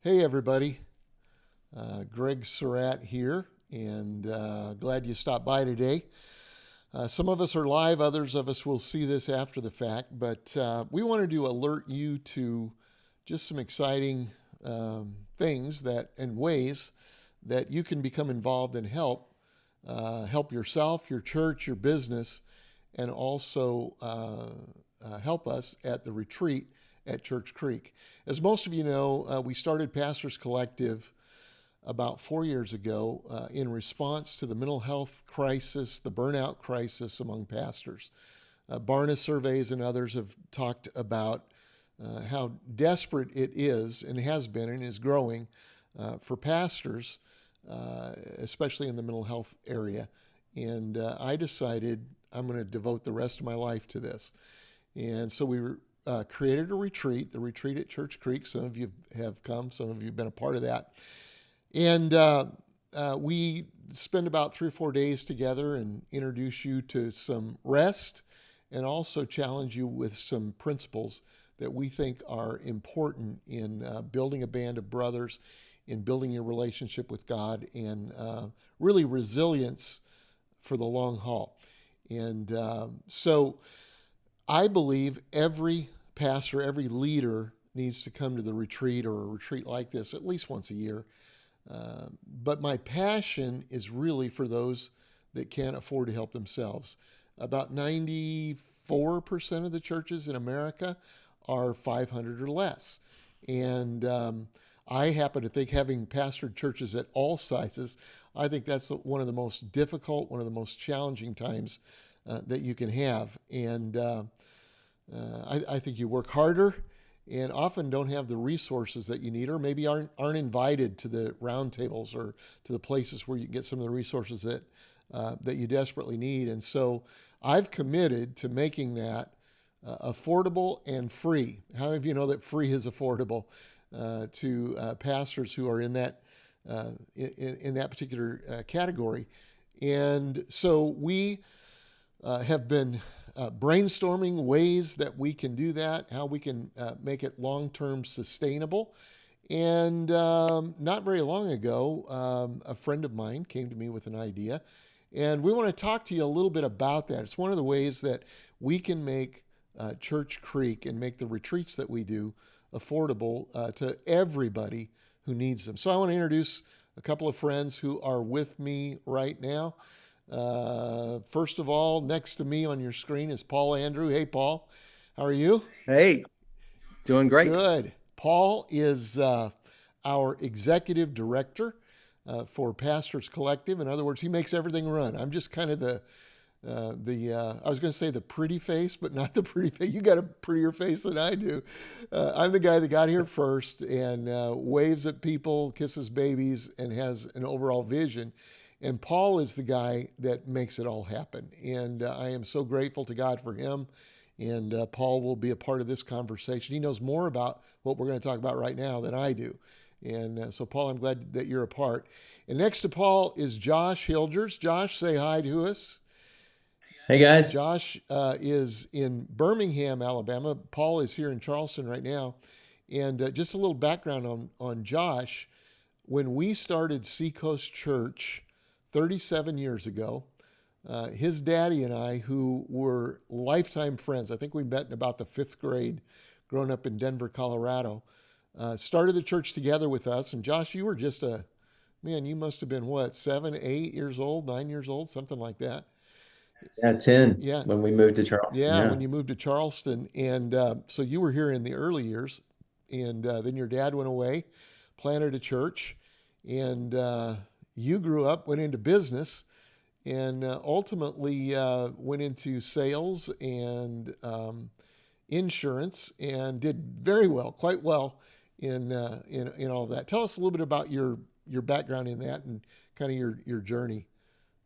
Hey, everybody. Greg Surratt here, and glad you stopped by today. Some of us are live, others of us will see this after the fact, but we wanted to alert you to just some exciting things that and ways that you can become involved and help yourself, your church, your business, and also help us at the retreat at Church Creek. As most of you know, we started Pastors Collective about 4 years ago in response to the mental health crisis, the burnout crisis among pastors. Barna surveys and others have talked about how desperate it is and has been and is growing for pastors, especially in the mental health area. And I decided I'm going to devote the rest of my life to this. And so we created a retreat, the retreat at Church Creek. Some of you have come, some of you have been a part of that. And we spend about 3 or 4 days together and introduce you to some rest and also challenge you with some principles that we think are important in building a band of brothers, in building your relationship with God, and really resilience for the long haul. And so I believe every pastor, every leader needs to come to the retreat or a retreat like this at least once a year. But my passion is really for those that can't afford to help themselves. About 94% of the churches in America are 500 or less. And I happen to think, having pastored churches at all sizes, I think that's one of the most difficult, one of the most challenging times that you can have. And I think you work harder and often don't have the resources that you need, or maybe aren't invited to the roundtables or to the places where you get some of the resources that you desperately need. And so I've committed to making that affordable and free. How many of you know that free is affordable to pastors who are in in that particular category? And so we have been brainstorming ways that we can do that, how we can make it long-term sustainable. And not very long ago, a friend of mine came to me with an idea, and we want to talk to you a little bit about that. It's one of the ways that we can make Church Creek and make the retreats that we do affordable to everybody who needs them. So I want to introduce a couple of friends who are with me right now. First of all, next to me on your screen is Paul Andrew. Hey, Paul, how are you? Hey, doing great. Good. Paul is our executive director for Pastors Collective. In other words, he makes everything run. I'm just kind of I was going to say the pretty face, but not the pretty face. You got a prettier face than I do. I'm the guy that got here first and waves at people, kisses babies, and has an overall vision. And Paul is the guy that makes it all happen. And I am so grateful to God for him. And Paul will be a part of this conversation. He knows more about what we're going to talk about right now than I do. And so, Paul, I'm glad that you're a part. And next to Paul is Josh Hilgers. Josh, say hi to us. Hey guys. Josh is in Birmingham, Alabama. Paul is here in Charleston right now. And just a little background on Josh. When we started Seacoast Church 37 years ago, his daddy and I, who were lifetime friends, I think we met in about the fifth grade, growing up in Denver, Colorado, started the church together with us. And Josh, you were just man, you must have been what, 7, 8 years old, 9 years old, something like that. Yeah, 10 Yeah. when we moved to Charleston. Yeah, when Yeah. you moved to Charleston. And so you were here in the early years. And then your dad went away, planted a church, and you grew up, went into business, and ultimately went into sales and insurance, and did very well, quite well in all of that. Tell us a little bit about your background in that and kind of your journey.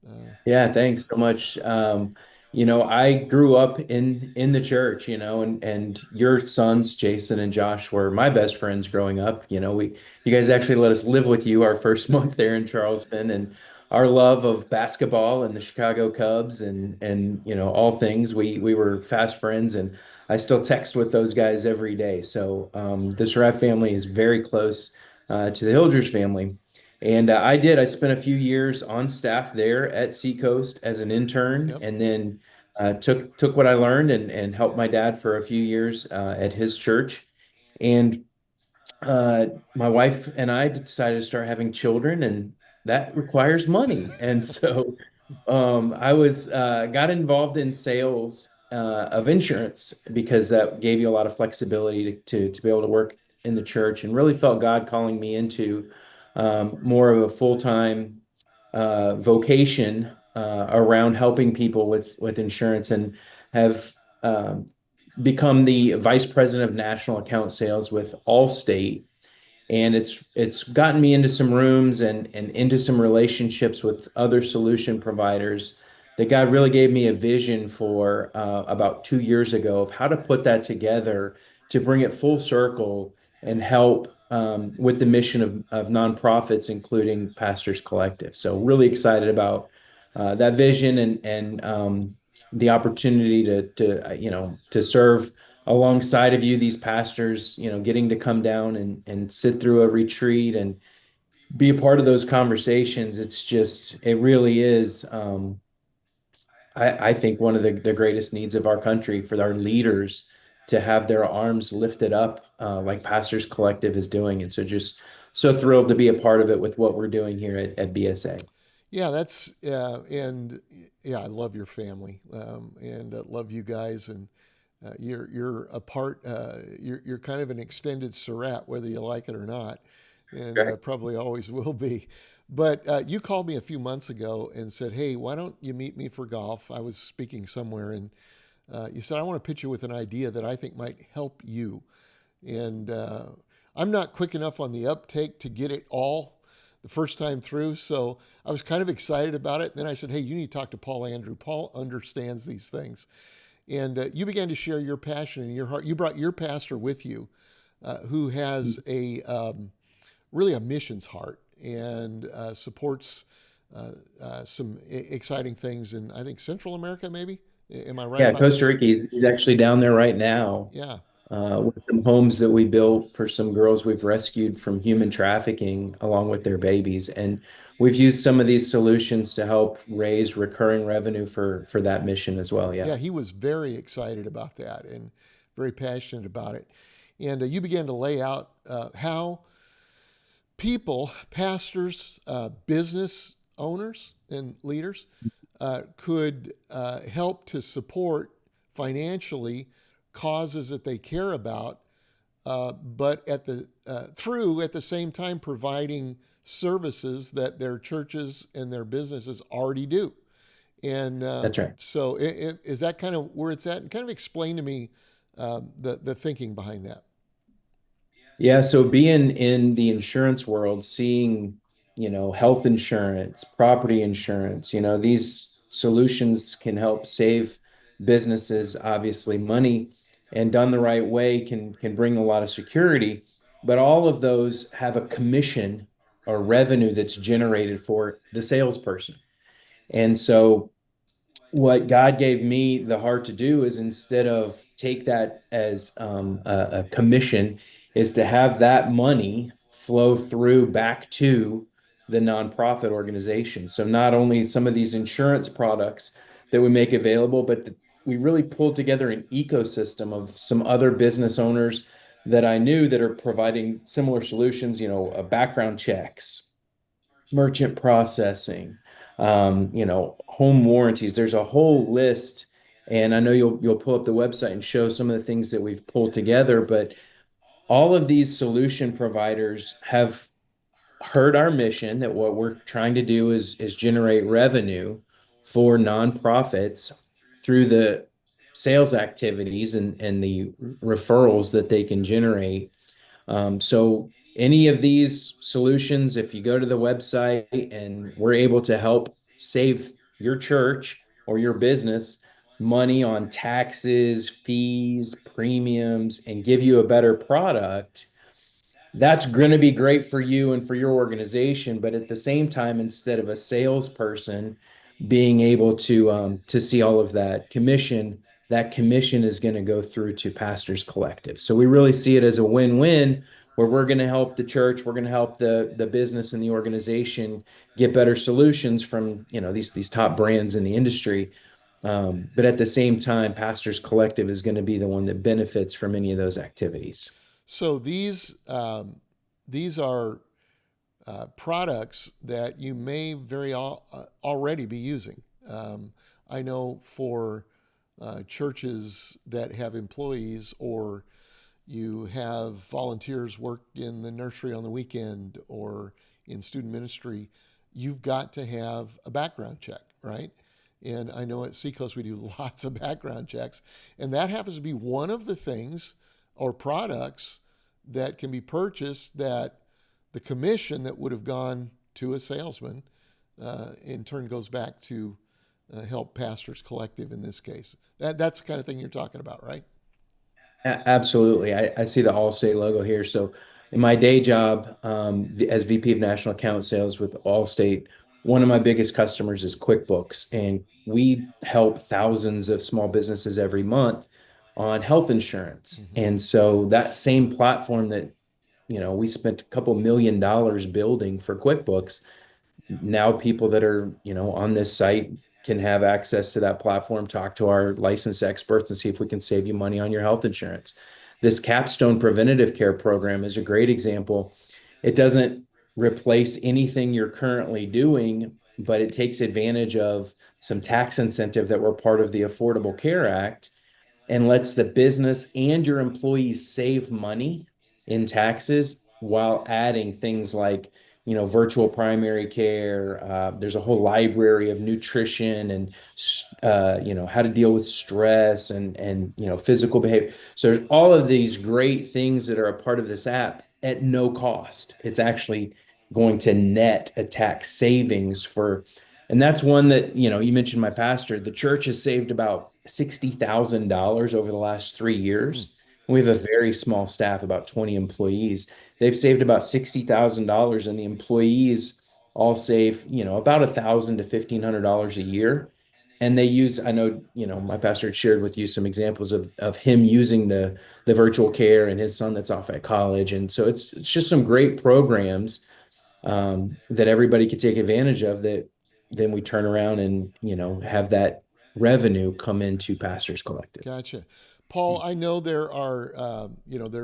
Uh, Yeah, thanks so much. I grew up in the church, and your sons, Jason and Josh, were my best friends growing up. You guys actually let us live with you our first month there in Charleston, and our love of basketball and the Chicago Cubs and all things, we were fast friends, and I still text with those guys every day. So the Surratt family is very close. to the Hilgers family. And I did. I spent a few years on staff there at Seacoast as an intern, Yep. and then took what I learned and helped my dad for a few years at his church. And my wife and I decided to start having children, and that requires money. And so I was got involved in sales of insurance because that gave you a lot of flexibility to be able to work in the church, and really felt God calling me into more of a full-time vocation around helping people with insurance, and have become the vice president of national account sales with Allstate. And it's gotten me into some rooms and into some relationships with other solution providers that God really gave me a vision for about 2 years ago of how to put that together to bring it full circle and help with the mission of nonprofits, including Pastors Collective. So really excited about that vision and the opportunity to serve alongside of you, these pastors, getting to come down and sit through a retreat and be a part of those conversations. It really is, I think, one of the greatest needs of our country for our leaders to have their arms lifted up, like Pastors Collective is doing. And so just so thrilled to be a part of it with what we're doing here at BSA. Yeah, that's and yeah, I love your family and love you guys, and you're a part. You're kind of an extended Surratt, whether you like it or not, and Okay. probably always will be. But you called me a few months ago and said, "Hey, why don't you meet me for golf?" I was speaking somewhere, and you said, "I want to pitch you with an idea that I think might help you." And I'm not quick enough on the uptake to get it all the first time through. So I was kind of excited about it. Then I said, "Hey, you need to talk to Paul Andrew. Paul understands these things." And you began to share your passion and your heart. You brought your pastor with you, who has a really a missions heart and supports some exciting things in, I think, Central America, maybe. Am I right Yeah, about that? Costa Rica, he's actually down there right now Yeah. with some homes that we built for some girls we've rescued from human trafficking along with their babies. And we've used some of these solutions to help raise recurring revenue for that mission as well. Yeah, Yeah. he was very excited about that and very passionate about it. And you began to lay out how people, pastors, business owners, and leaders could help to support financially causes that they care about, but at the same time providing services that their churches and their businesses already do. And That's right. so, is that kind of where it's at? And kind of explain to me the thinking behind that. Yeah, so being in the insurance world, seeing, health insurance, property insurance, these solutions can help save businesses obviously money, and done the right way can bring a lot of security, but all of those have a commission or revenue that's generated for the salesperson. And so what God gave me the heart to do is, instead of take that as a commission, is to have that money flow through back to the nonprofit organization. So not only some of these insurance products that we make available, but we really pulled together an ecosystem of some other business owners that I knew that are providing similar solutions, background checks, merchant processing, home warranties. There's a whole list, and I know you'll pull up the website and show some of the things that we've pulled together. But all of these solution providers have heard our mission that what we're trying to do is generate revenue for nonprofits through the sales activities and the referrals that they can generate. So any of these solutions, if you go to the website and we're able to help save your church or your business money on taxes, fees, premiums, and give you a better product, that's going to be great for you and for your organization. But at the same time, instead of a salesperson being able to see all of that commission is going to go through to Pastors Collective. So we really see it as a win-win where we're going to help the church, we're going to help the business and the organization get better solutions from, these top brands in the industry. But at the same time, Pastors Collective is going to be the one that benefits from any of those activities. So these are products that you may already be using. I know for churches that have employees, or you have volunteers work in the nursery on the weekend or in student ministry, you've got to have a background check, right? And I know at Seacoast we do lots of background checks, and that happens to be one of the things or products that can be purchased that the commission that would have gone to a salesman in turn goes back to help Pastors Collective in this case. That's the kind of thing you're talking about, right? Absolutely. I see the Allstate logo here. So in my day job, as VP of National Account Sales with Allstate, one of my biggest customers is QuickBooks, and we help thousands of small businesses every month on health insurance. Mm-hmm. And so that same platform that, we spent a couple $1 million building for QuickBooks, now people that are, on this site can have access to that platform, talk to our licensed experts and see if we can save you money on your health insurance. This Capstone preventative care program is a great example. It doesn't replace anything you're currently doing, but it takes advantage of some tax incentive that were part of the Affordable Care Act and lets the business and your employees save money in taxes while adding things like, virtual primary care. There's a whole library of nutrition and, how to deal with stress and, physical behavior. So there's all of these great things that are a part of this app at no cost. It's actually going to net a tax savings for, and that's one that, you mentioned my pastor. The church has saved about $60,000 over the last 3 years. We have a very small staff, about 20 employees. They've saved about $60,000, and the employees all save, about $1,000 to $1,500 a year. And they use, I know, my pastor had shared with you some examples of him using the virtual care and his son that's off at college. And so it's just some great programs that everybody could take advantage of, that then we turn around and, have that revenue come into Pastors Collective. Gotcha. Paul, I know there are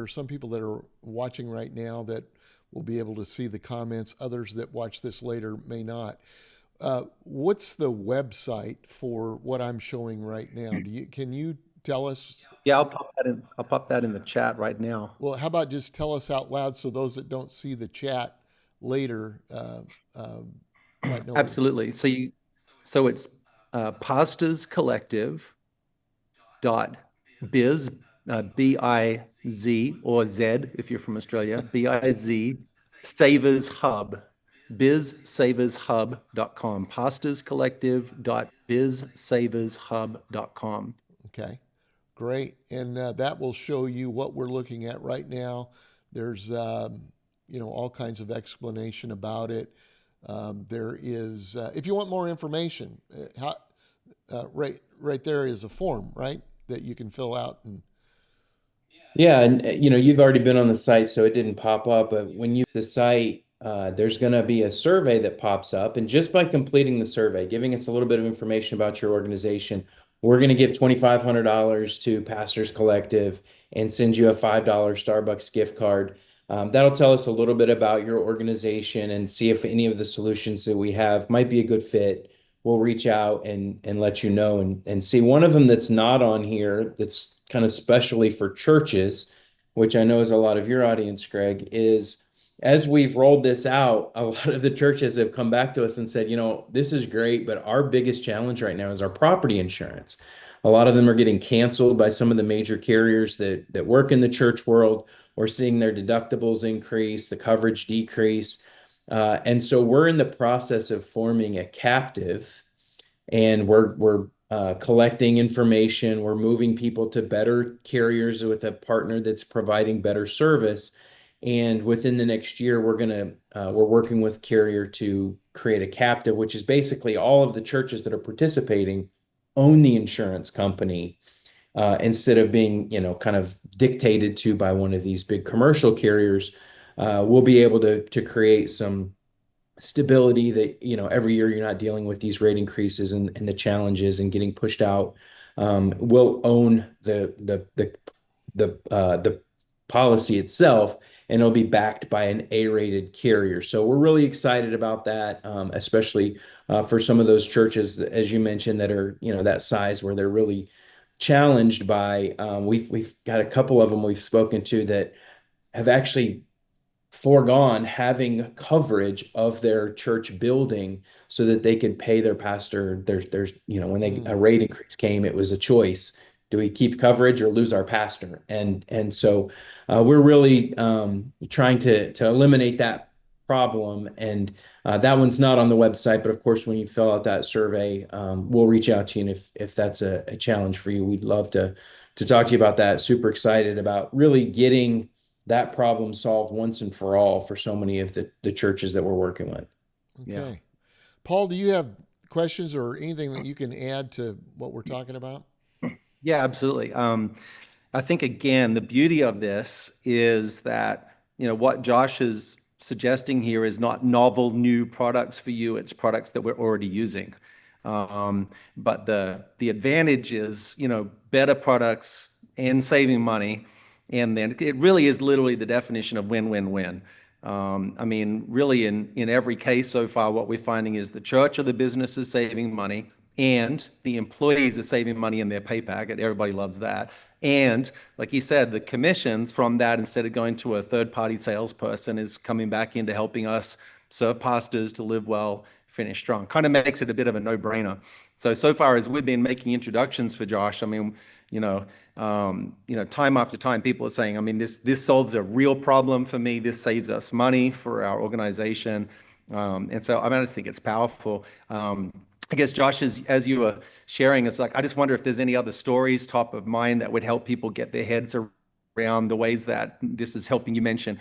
some people that are watching right now that will be able to see the comments. Others that watch this later may not. What's the website for what I'm showing right now? Can you tell us? Yeah, I'll pop that in. I'll pop that in the chat right now. Well, how about just tell us out loud so those that don't see the chat later might know what it is. Absolutely. So it's Pastors Collective dot biz, BIZ or Z if you're from Australia, BIZ Savers Hub, bizsavershub.com, pastorscollective.bizsavershub.com. Okay, great. And that will show you what we're looking at right now. There's all kinds of explanation about it. There is, if you want more information, right there is a form, right, that you can fill out. And Yeah, and you've already been on the site, so it didn't pop up. But when you the site, there's going to be a survey that pops up, and just by completing the survey, giving us a little bit of information about your organization, we're going to give $2,500 to Pastors Collective and send you a $5 Starbucks gift card. That'll tell us a little bit about your organization and see if any of the solutions that we have might be a good fit. We'll reach out and let you know and see. One of them that's not on here, that's kind of specially for churches, which I know is a lot of your audience, Greg, is as we've rolled this out, a lot of the churches have come back to us and said, this is great, but our biggest challenge right now is our property insurance. A lot of them are getting canceled by some of the major carriers that work in the church world. We're seeing their deductibles increase, the coverage decrease. And so we're in the process of forming a captive, and we're collecting information. We're moving people to better carriers with a partner that's providing better service. And within the next year, we're working with carrier to create a captive, which is basically all of the churches that are participating own the insurance company. instead of being, kind of dictated to by one of these big commercial carriers. We'll be able to create some stability that, every year you're not dealing with these rate increases and the challenges and getting pushed out. We'll own the policy itself, and it'll be backed by an A-rated carrier. So we're really excited about that, especially for some of those churches, as you mentioned, that are, that size where they're really challenged by. We've got a couple of them we've spoken to that have actually foregone having coverage of their church building so that they could pay their pastor. There's when a Mm, rate increase came, it was a choice. Do we keep coverage or lose our pastor? And so we're really trying to eliminate that problem. And that one's not on the website, but of course, when you fill out that survey, we'll reach out to you. And if that's a challenge for you, we'd love to talk to you about that. Super excited about really getting that problem solved once and for all for so many of the churches that we're working with. Yeah. okay. Paul, do you have questions or anything that you can add to what we're talking about? Yeah, absolutely. I think again, the beauty of this is that, what Josh is suggesting here is not novel new products for you, it's products that we're already using. But the advantage is, better products and saving money. And then it really is literally the definition of win-win-win. I mean, really, in every case so far, what we're finding is the church or the business is saving money, and the employees are saving money in their pay packet. Everybody loves that. And like you said, the commissions from that, instead of going to a third-party salesperson, is coming back into helping us serve pastors to live well, finish strong. Kind of makes it a bit of a no-brainer. So far as we've been making introductions for Josh, I mean, time after time, people are saying, I mean, this solves a real problem for me. This saves us money for our organization. And so, I mean, I just think it's powerful. I guess, Josh, as you were sharing, it's like, I just wonder if there's any other stories top of mind that would help people get their heads around the ways that this is helping. You mentioned,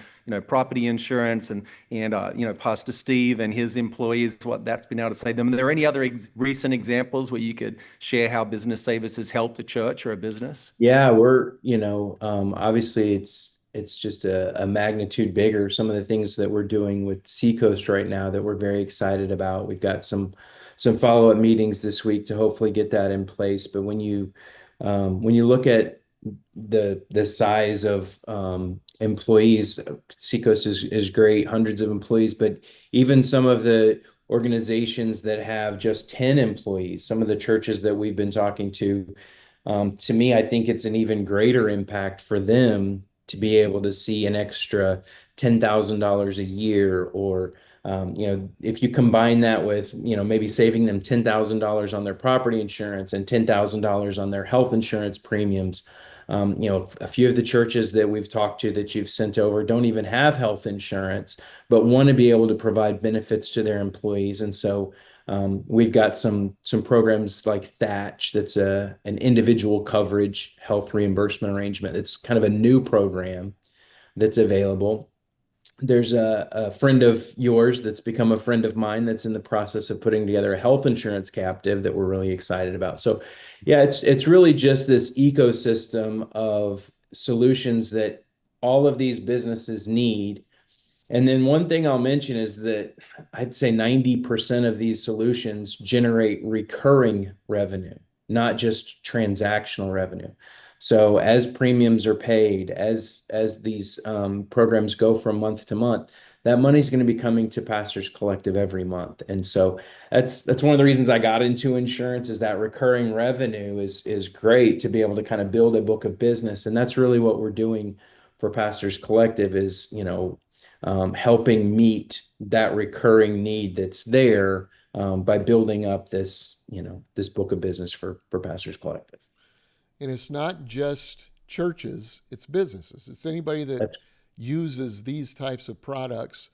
property insurance and Pastor Steve and his employees, what that's been able to save them. Are there any other recent examples where you could share how Business Savers has helped a church or a business? Yeah, we're, obviously it's just a magnitude bigger. Some of the things that we're doing with Seacoast right now that we're very excited about. We've got some follow-up meetings this week to hopefully get that in place. But when you look at the size of employees, Seacoast is great, hundreds of employees, but even some of the organizations that have just 10 employees, some of the churches that we've been talking to me, I think it's an even greater impact for them to be able to see an extra $10,000 a year, or if you combine that with, maybe saving them $10,000 on their property insurance and $10,000 on their health insurance premiums. A few of the churches that we've talked to that you've sent over don't even have health insurance, but want to be able to provide benefits to their employees. And so we've got some programs like Thatch, that's an individual coverage health reimbursement arrangement. It's kind of a new program that's available. There's a friend of yours that's become a friend of mine that's in the process of putting together a health insurance captive that we're really excited about. So yeah, it's really just this ecosystem of solutions that all of these businesses need. And then one thing I'll mention is that I'd say 90% of these solutions generate recurring revenue, not just transactional revenue. So as premiums are paid, as these programs go from month to month, that money's going to be coming to Pastors Collective every month. And so that's one of the reasons I got into insurance, is that recurring revenue is great to be able to kind of build a book of business. And that's really what we're doing for Pastors Collective, is, helping meet that recurring need that's there, by building up this book of business for Pastors Collective. And it's not just churches, it's businesses. It's anybody that That's uses these types of products.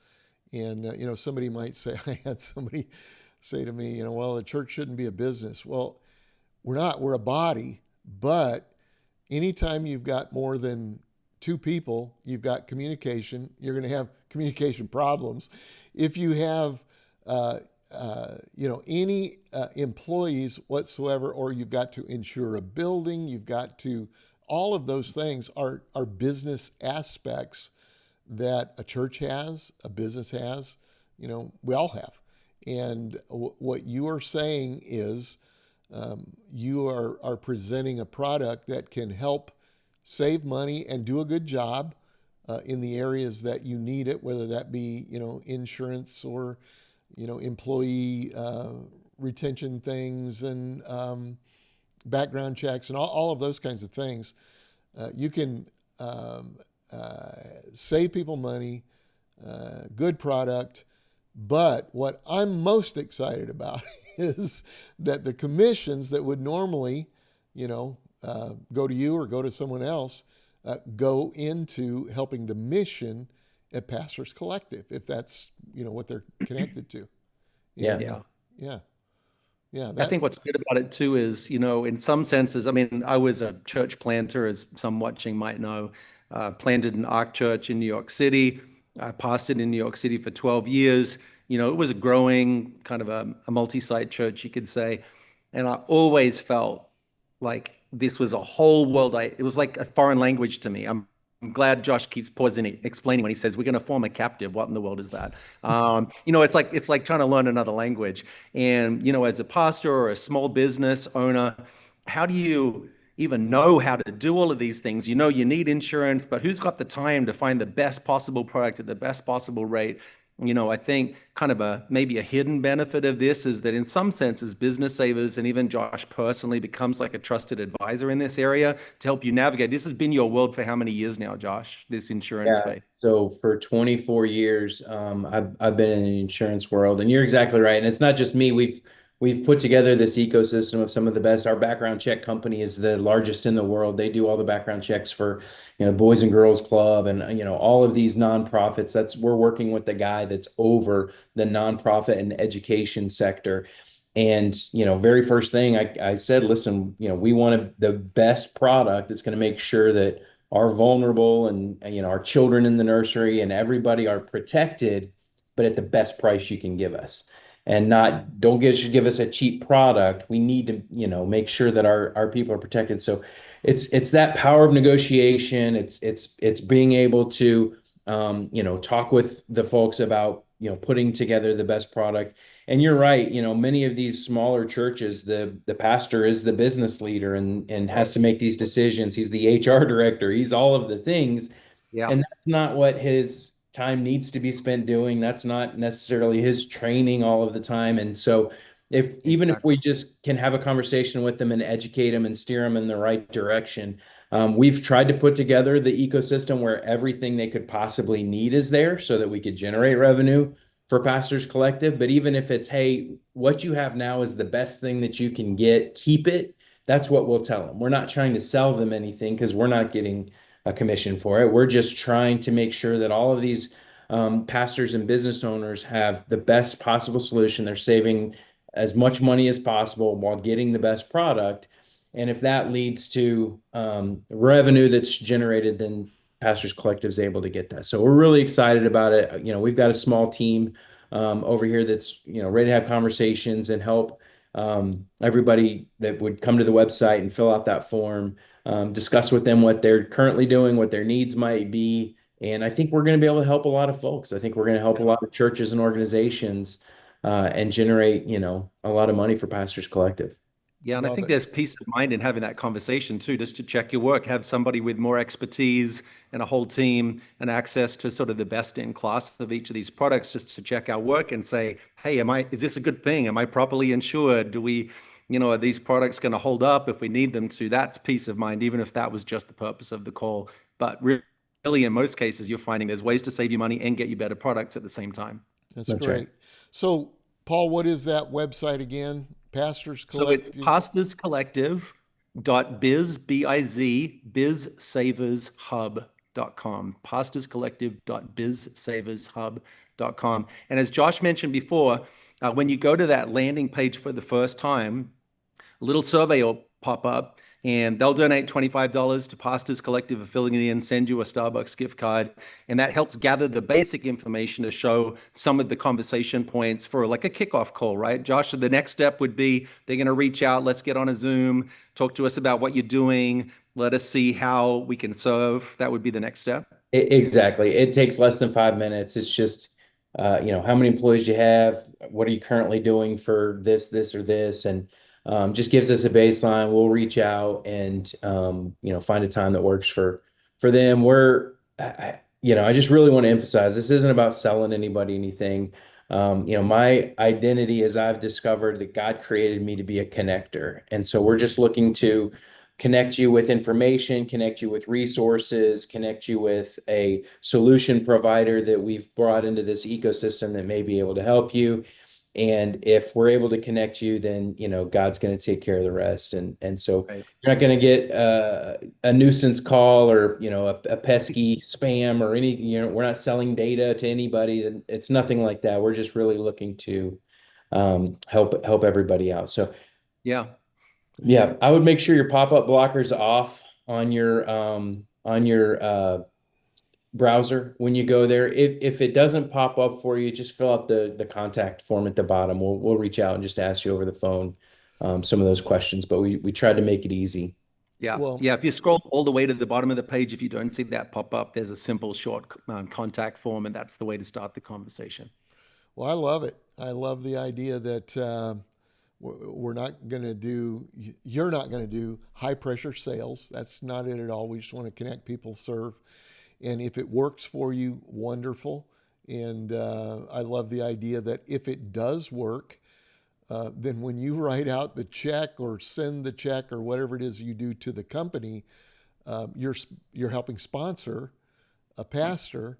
And, somebody might say, I had somebody say to me, well, the church shouldn't be a business. Well, we're not, we're a body, but anytime you've got more than two people, you've got communication, you're going to have communication problems. If you have any employees whatsoever, or you've got to insure a building, you've got to, all of those things are business aspects that a church has, a business has, we all have. And what you are saying is you are presenting a product that can help save money and do a good job in the areas that you need it, whether that be, insurance or, employee retention things and background checks and all of those kinds of things. You can save people money, good product. But what I'm most excited about is that the commissions that would normally, go to you or go to someone else, go into helping the mission at Pastors Collective, if that's what they're connected to. Yeah. And Yeah. yeah, yeah, I that think what's good about it too is, in some senses, I mean, I was a church planter, as some watching might know, planted an Ark Church in New York City. I pastored in New York City for 12 years. It was a growing kind of a multi-site church, you could say. And I always felt like this was a whole world. It was like a foreign language to me. I'm glad Josh keeps pausing, explaining when he says we're going to form a captive. What in the world is that? It's like trying to learn another language. And as a pastor or a small business owner, how do you even know how to do all of these things? You need insurance, but who's got the time to find the best possible product at the best possible rate? I think kind of maybe a hidden benefit of this is that in some senses, Business Savers and even Josh personally becomes like a trusted advisor in this area to help you navigate. This has been your world for how many years now, Josh, this insurance Yeah. space? So for 24 years, I've been in the insurance world, and you're exactly right. And it's not just me. We've put together this ecosystem of some of the best. Our background check company is the largest in the world. They do all the background checks for, Boys and Girls Club and all of these nonprofits. We're working with the guy that's over the nonprofit and education sector. And very first thing I said, listen, we want the best product that's going to make sure that our vulnerable and our children in the nursery and everybody are protected, but at the best price you can give us. And not don't just give us a cheap product. We need to, make sure that our people are protected. So it's that power of negotiation. It's being able to talk with the folks about putting together the best product. And you're right, many of these smaller churches, the pastor is the business leader and has to make these decisions. He's the HR director, he's all of the things. Yeah, And that's not what his time needs to be spent doing. That's not necessarily his training all of the time. And so if even if we exactly. just can have a conversation with them and educate them and steer them in the right direction, we've tried to put together the ecosystem where everything they could possibly need is there so that we could generate revenue for Pastors Collective. But even if it's, hey, what you have now is the best thing that you can get, keep it. That's what we'll tell them. We're not trying to sell them anything because we're not getting a commission for it. We're just trying to make sure that all of these pastors and business owners have the best possible solution. They're saving as much money as possible while getting the best product. And if that leads to revenue that's generated, then Pastors Collective is able to get that. So we're really excited about it. We've got a small team over here that's ready to have conversations and help everybody that would come to the website and fill out that form, discuss with them what they're currently doing, what their needs might be. And I think we're going to be able to help a lot of folks. I think we're going to help a lot of churches and organizations and generate, a lot of money for Pastors Collective. Yeah, and I love think it. there's peace of mind in having that conversation too, just to check your work, have somebody with more expertise and a whole team and access to sort of the best in class of each of these products, just to check our work and say, hey, is this a good thing? Am I properly insured? Are these products going to hold up if we need them to? That's peace of mind, even if that was just the purpose of the call. But really, in most cases, you're finding there's ways to save you money and get you better products at the same time. That's That's right. great. So, Paul, what is that website again? Pastors So it's Collective. pastorscollective.biz, B-I-Z, bizsavershub.com, pastorscollective.bizsavershub.com. And as Josh mentioned before, when you go to that landing page for the first time, a little survey will pop up and they'll donate $25 to Pastors Collective Affiliate and send you a Starbucks gift card. And that helps gather the basic information to show some of the conversation points for like a kickoff call, right? Josh, the next step would be they're going to reach out, let's get on a Zoom, talk to us about what you're doing, let us see how we can serve. That would be the next step. Exactly. It takes less than 5 minutes. It's just, how many employees you have, what are you currently doing for this, or this, and just gives us a baseline. We'll reach out and find a time that works for them. I just really want to emphasize this isn't about selling anybody anything. My identity is I've discovered that God created me to be a connector, and so we're just looking to connect you with information, connect you with resources, connect you with a solution provider that we've brought into this ecosystem that may be able to help you. And if we're able to connect you, then God's going to take care of the rest. And so Right. you're not going to get a nuisance call or a pesky spam or anything. We're not selling data to anybody. It's nothing like that. We're just really looking to help everybody out. So Yeah. yeah, I would make sure your pop-up blocker's off on your browser when you go there. If it doesn't pop up for you, just fill out the contact form at the bottom. We'll reach out and just ask you over the phone some of those questions. But we tried to make it easy. Yeah. Well, Yeah. If you scroll all the way to the bottom of the page, if you don't see that pop up, there's a simple short contact form, and that's the way to start the conversation. well, I love it. I love the idea that we're not going to do, you're not going to do high pressure sales. That's not it at all. We just want to connect people, serve. And if it works for you, wonderful. And I love the idea that if it does work, then when you write out the check or send the check or whatever it is you do to the company, you're helping sponsor a pastor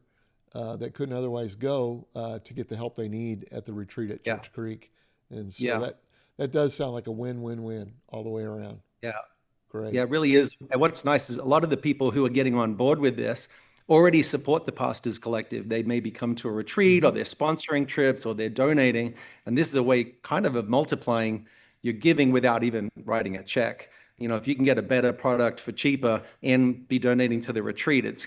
that couldn't otherwise go to get the help they need at the retreat at Yeah. Church Creek. And so Yeah. that does sound like a win-win-win all the way around. Yeah. Great. Yeah, it really is. And what's nice is a lot of the people who are getting on board with this already support the Pastors Collective. They maybe come to a retreat or Mm-hmm. they're sponsoring trips or they're donating. And this is a way kind of multiplying your giving without even writing a check. If you can get a better product for cheaper and be donating to the retreat, it's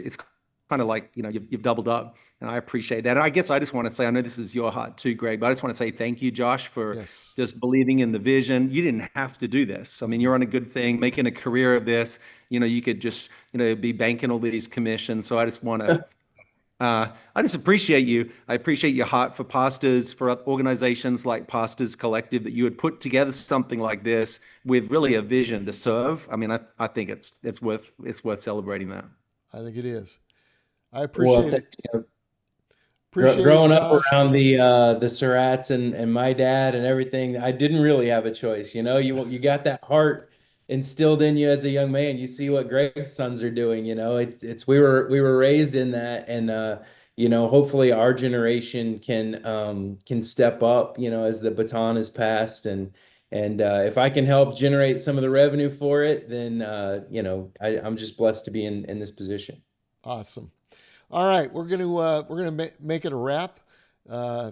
kind of like, you've doubled up. And I appreciate that. And I guess I just want to say, I know this is your heart too, Greg, but I just want to say thank you, Josh, for Yes. just believing in the vision. You didn't have to do this. I mean, you're on a good thing, making a career of this. You could just, be banking all these commissions. So I just want to, I just appreciate you. I appreciate your heart for pastors, for organizations like Pastors Collective, that you would put together something like this with really a vision to serve. I mean, I think it's worth celebrating that. I think it is. I Well, appreciate it. you Appreciate it, growing up Josh. around the Surratts and my dad and everything, I didn't really have a choice. You got that heart instilled in you as a young man. You see what Greg's sons are doing. It's we were raised in that, and hopefully our generation can step up. As the baton is passed, and if I can help generate some of the revenue for it, then I'm just blessed to be in this position. Awesome. All right, we're gonna make it a wrap.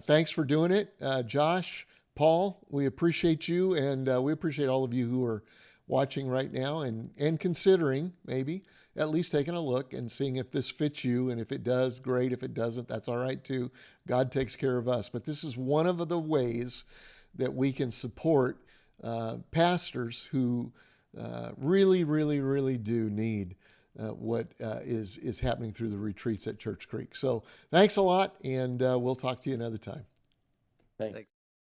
Thanks for doing it, Josh, Paul. We appreciate you, and we appreciate all of you who are watching right now and considering maybe at least taking a look and seeing if this fits you. And if it does, great. If it doesn't, that's all right too. God takes care of us. But this is one of the ways that we can support pastors who really, really, really do need what is happening through the retreats at Church Creek. So thanks a lot, and we'll talk to you another time. Thanks.